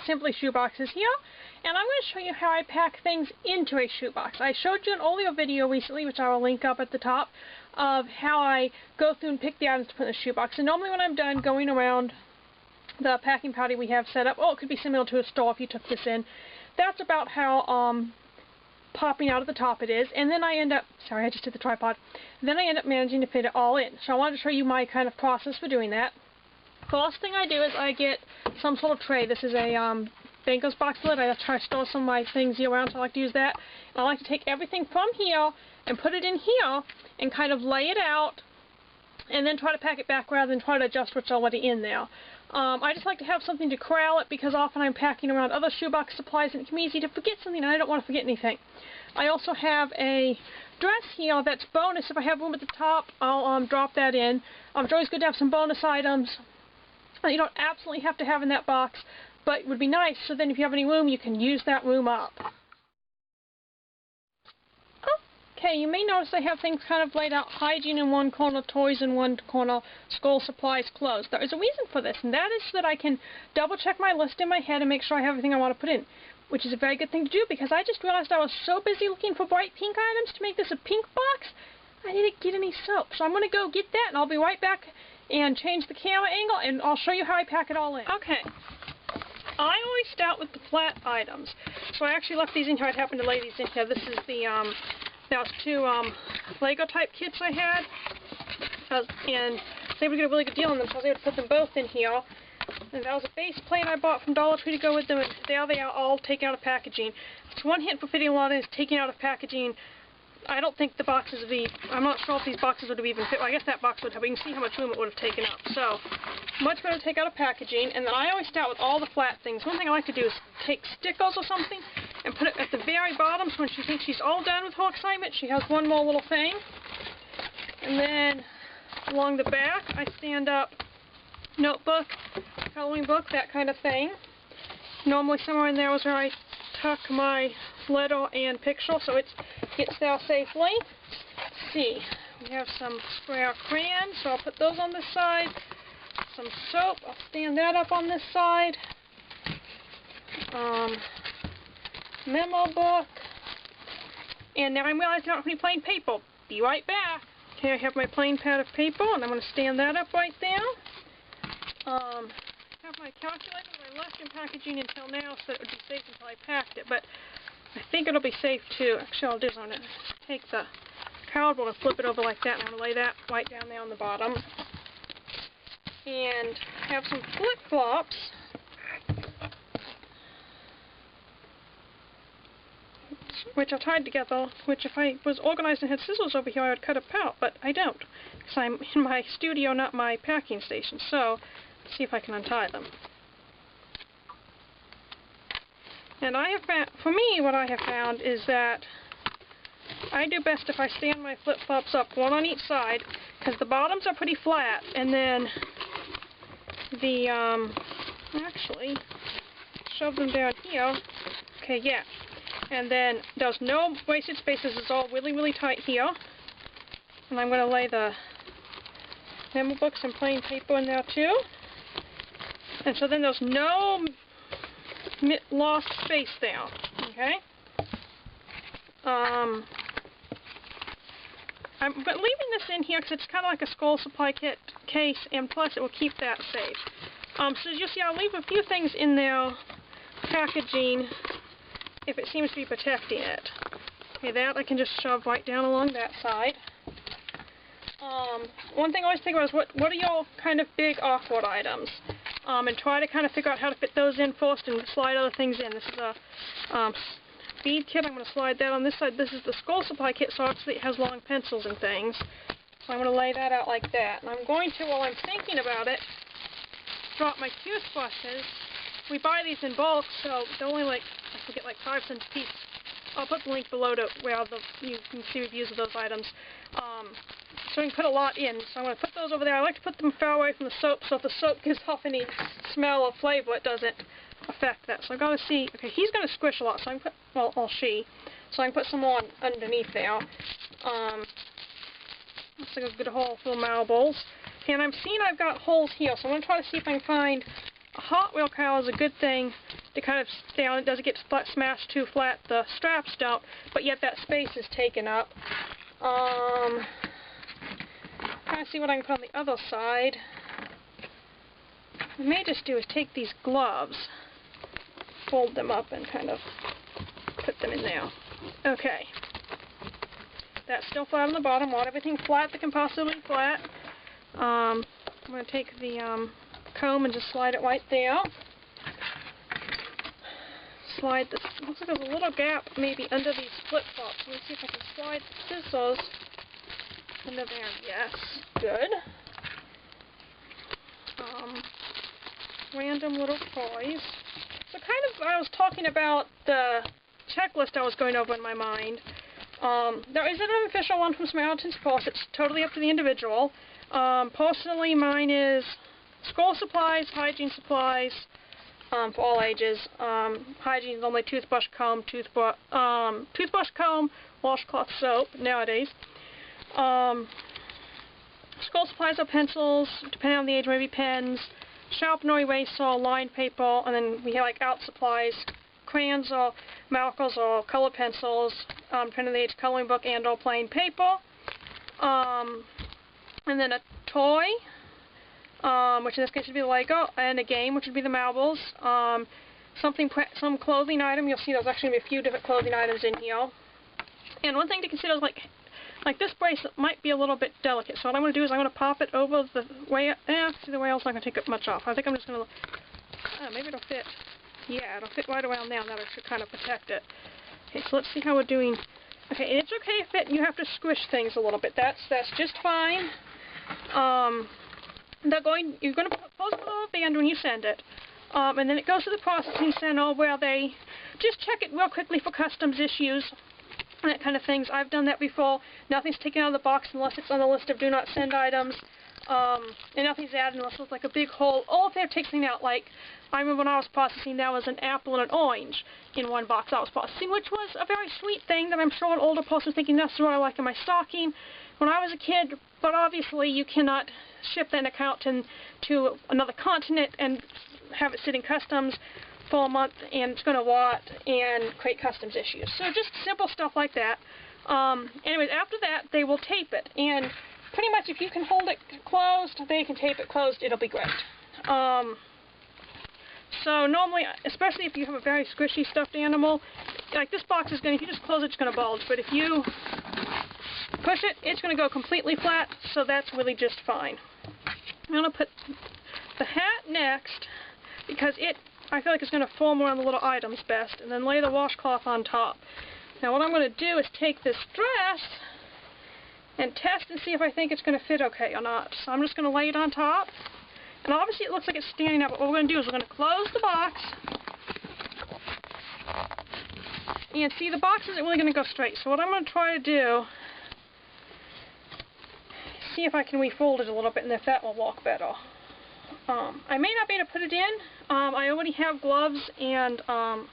simply Shoeboxes here, and I'm going to show you how I pack things into a shoebox. I showed you an earlier video recently, which I will link up at the top, of how I go through and pick the items to put in the shoebox. And normally when I'm done going around the packing party we have set up, it could be similar to a store if you took this in, that's about how popping out of the top it is, and then I end up, sorry I just did the tripod, then I end up managing to fit it all in. So I wanted to show you my kind of process for doing that. First thing I do is I get some sort of tray. This is a banker's box lid. I try to store some of my things year round, so I like to use that. And I like to take everything from here and put it in here and kind of lay it out and then try to pack it back rather than try to adjust what's already in there. I just like to have something to corral it because often I'm packing around other shoebox supplies and it can be easy to forget something and I don't want to forget anything. I also have a dress here that's bonus. If I have room at the top, I'll drop that in. It's always good to have some bonus items that you don't absolutely have to have in that box, but it would be nice, so then if you have any room, you can use that room up. Okay, you may notice I have things kind of laid out, hygiene in one corner, toys in one corner, school supplies, clothes. There is a reason for this, and that is so that I can double check my list in my head and make sure I have everything I want to put in, which is a very good thing to do because I just realized I was so busy looking for bright pink items to make this a pink box, I didn't get any soap. So I'm going to go get that, and I'll be right back and change the camera angle, and I'll show you how I pack it all in. Okay. I always start with the flat items. So I actually left these in here. I happened to lay these in here. This is the, that was two Lego type kits I had. And I was able to get a really good deal on them, so I was able to put them both in here. And that was a base plate I bought from Dollar Tree to go with them, and there they are all taken out of packaging. It's one hint for fitting a lot of things taken out of packaging. I don't think the boxes would be, I'm not sure if these boxes would have even fit. Well, I guess that box would have, but you can see how much room it would have taken up. So, much better to take out of packaging, and then I always start with all the flat things. One thing I like to do is take stickers or something and put it at the very bottom, so when she thinks she's all done with her excitement, she has one more little thing. And then, along the back, I stand up notebook, coloring book, that kind of thing. Normally somewhere in there is where I tuck my letter and picture, so it gets there safely. Let's see, we have some square crayons, so I'll put those on this side. Some soap, I'll stand that up on this side. Memo book. And now I'm realizing I don't have any plain paper. Be right back. Okay, I have my plain pad of paper, and I'm going to stand that up right there. I have my calculator that I left in packaging until now so that it would be safe until I packed it, but I think it'll be safe too. Actually, I'll do is I'm going to take the cardboard and flip it over like that, and I'm going to lay that right down there on the bottom. And have some flip-flops. Which are tied together, which if I was organized and had scissors over here, I would cut apart, but I don't, because I'm in my studio, not my packing station. So, let's see if I can untie them. And I have found, for me, what I have found is that I do best if I stand my flip-flops up, one on each side, because the bottoms are pretty flat, and then the, actually, shove them down here. Okay, yeah. And then there's no wasted spaces, it's all really, really tight here. And I'm going to lay the memo books and plain paper in there too. And so then there's no lost space there, okay? I'm leaving this in here because it's kind of like a school supply kit case, and plus it will keep that safe. So as you see, I'll leave a few things in there, packaging, if it seems to be protecting it. Okay, that I can just shove right down along that side. One thing I always think about is what are your kind of big awkward items? And try to kind of figure out how to fit those in first and slide other things in. This is a bead kit. I'm going to slide that on this side. This is the school supply kit, so obviously it has long pencils and things. So I'm going to lay that out like that. And I'm going to, while I'm thinking about it, drop my toothbrushes. We buy these in bulk, so they're only like, I forget, like 5 cents a piece. I'll put the link below to where you can see reviews of those items. So you can put a lot in. So I'm going to put those over there. I like to put them far away from the soap, so if the soap gives off any smell or flavor, it doesn't affect that. So I've got to see, okay, he's going to squish a lot, so I can put, well, or she, so I can put some more underneath there. Looks like a good hole full of marbles. And I'm seeing I've got holes here, so I'm going to try to see if I can find a Hot Wheel cowl is a good thing to kind of stay on. It doesn't get smashed too flat, the straps don't, but yet that space is taken up. Trying to see what I can put on the other side. What I may just do is take these gloves, fold them up, and kind of put them in there. Okay. That's still flat on the bottom. Want everything flat that can possibly be flat. I'm going to take the comb and just slide it right there. Slide this. Looks like there's a little gap maybe under these flip-flops. Let me see if I can slide the scissors under there. Yes. Good. Random little toys. So kind of, I was talking about the checklist I was going over in my mind. There isn't an official one from Samaritan's Purse. It's totally up to the individual. Personally, mine is school supplies, hygiene supplies, for all ages. Hygiene is only toothbrush, comb, washcloth, soap nowadays. School supplies are pencils, depending on the age, maybe pens, sharpener, eraser, line paper, and then we have like out supplies, crayons or markers or colored pencils, depending on the age, coloring book and or plain paper. And then a toy, which in this case would be the Lego, and a game, which would be the marbles. Some clothing item. You'll see there's actually going to be a few different clothing items in here. And one thing to consider is like this bracelet might be a little bit delicate. So what I'm going to do is I'm going to pop it over the way. See, the rail's not going to take up much off. I think I'm just going to. Maybe it'll fit. Yeah, it'll fit right around there. That should kind of protect it. Okay, so let's see how we're doing. Okay, and it's okay if you have to squish things a little bit. That's just fine. You're going to post it on a band when you send it, and then it goes to the processing center where they just check it real quickly for customs issues and that kind of things. I've done that before. Nothing's taken out of the box unless it's on the list of do not send items, and nothing's added unless it's like a big hole. Or if they're taking out, like, I remember when I was processing, there was an apple and an orange in one box I was processing, which was a very sweet thing that I'm sure an older person was thinking, that's what I like in my stocking when I was a kid, but obviously you cannot ship that account to another continent and have it sit in customs for a month, and it's going to rot and create customs issues. So just simple stuff like that. Anyways, after that, they will tape it, and pretty much if you can hold it closed, they can tape it closed, it'll be great. So normally, especially if you have a very squishy stuffed animal, like this box is going to, if you just close it, it's going to bulge, but if you push it, it's going to go completely flat, so that's really just fine. I'm going to put the hat next, because I feel like it's going to form around the little items best, and then lay the washcloth on top. Now what I'm going to do is take this dress and test and see if I think it's going to fit okay or not. So I'm just going to lay it on top, and obviously it looks like it's standing up, but what we're going to do is we're going to close the box, and see, the box isn't really going to go straight, so what I'm going to try to do, see if I can refold it a little bit, and if that will walk better. I may not be able to put it in. I already have gloves and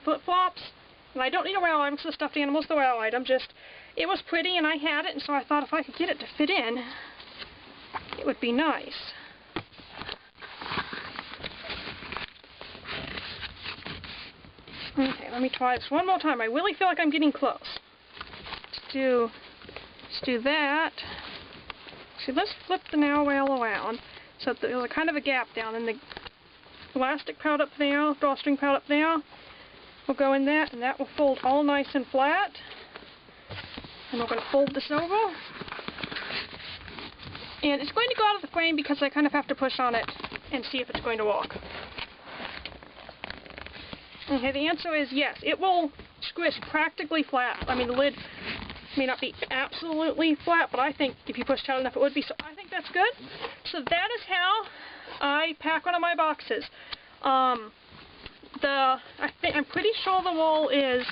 flip-flops, and I don't need a rail item because the stuffed animal's the rail item. Just, it was pretty and I had it, and so I thought if I could get it to fit in, it would be nice. Okay, let me try this one more time. I really feel like I'm getting close. Let's do that. See, let's flip the nail rail around. So there's a kind of a gap down, and the elastic part up there, drawstring part up there, will go in that, and that will fold all nice and flat. And we're going to fold this over. And it's going to go out of the frame because I kind of have to push on it and see if it's going to work. Okay, the answer is yes. It will squish practically flat. I mean, the lid may not be absolutely flat, but I think if you push tight enough it would be, so I think that's good. So that is how I pack one of my boxes. I'm pretty sure the wall is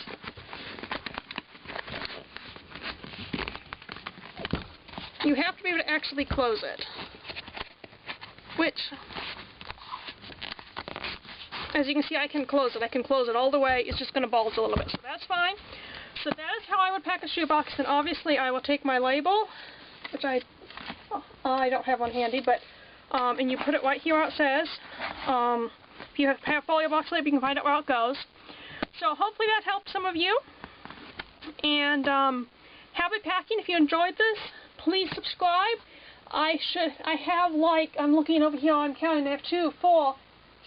you have to be able to actually close it, which, as you can see, I can close it. I can close it all the way. It's just going to bulge a little bit, so that's fine. So that is how I would pack a shoebox, and obviously I will take my label, which I don't have one handy, but and you put it right here where it says, If you have folio box label, you can find out where it goes. So hopefully that helped some of you. And happy packing. If you enjoyed this, please subscribe. I have like, I'm looking over here, I'm counting, I have 2, 4,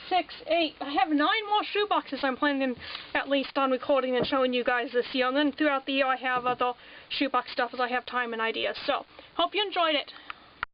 6, 8, I have 9 more shoeboxes I'm planning at least on recording and showing you guys this year. And then throughout the year I have other shoebox stuff as I have time and ideas. So, hope you enjoyed it.